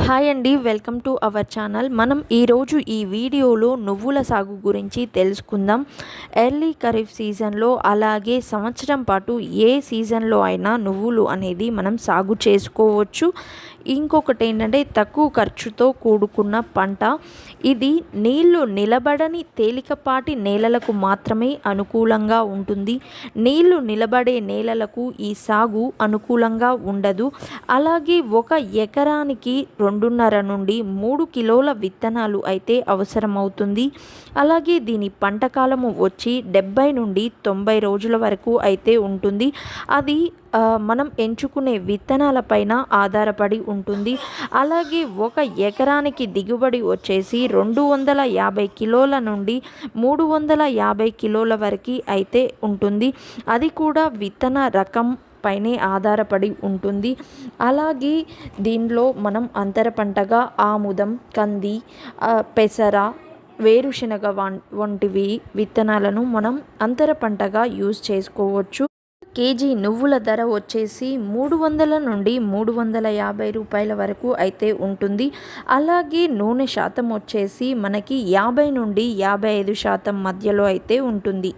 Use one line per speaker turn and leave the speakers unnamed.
Hi అండి, welcome to our channel. మనం ఈరోజు ఈ వీడియోలో నువ్వుల సాగు గురించి తెలుసుకుందాం. ఎర్లీ ఖరీఫ్ సీజన్లో అలాగే సంవత్సరం పాటు ఏ సీజన్లో అయినా నువ్వులు అనేది మనం సాగు చేసుకోవచ్చు. ఇంకొకటి ఏంటంటే తక్కువ ఖర్చుతో కూడుకున్న పంట. ఇది నీళ్లు నిలబడని తేలికపాటి నేలలకు మాత్రమే అనుకూలంగా ఉంటుంది. నీళ్లు నిలబడే నేలలకు ఈ సాగు అనుకూలంగా ఉండదు. అలాగే ఒక ఎకరానికి 2.5 నుండి 3 కిలోల విత్తనాలు అయితే అవసరమవుతుంది. అలాగే దీని పంట కాలము వచ్చి 70 నుండి 90 రోజుల వరకు అయితే ఉంటుంది. అది మనం ఎంచుకునే విత్తనాలపైన ఆధారపడి ఉంటుంది. అలాగే ఒక ఎకరానికి దిగుబడి వచ్చేసి 250 కిలోల నుండి 350 కిలోల వరకు అయితే ఉంటుంది. అది కూడా విత్తన రకం పైనే ఆధారపడి ఉంటుంది. అలాగే దీనిలో మనం అంతర పంటగా ఆముదం, కంది, పెసర, వేరుశనగ వంటివి విత్తనాలను మనం అంతర పంటగా యూజ్ చేసుకోవచ్చు. కేజీ నువ్వుల ధర వచ్చేసి 300 నుండి 350 రూపాయల వరకు అయితే ఉంటుంది. అలాగే నూనె శాతం వచ్చేసి మనకి 50 నుండి 55% మధ్యలో అయితే ఉంటుంది.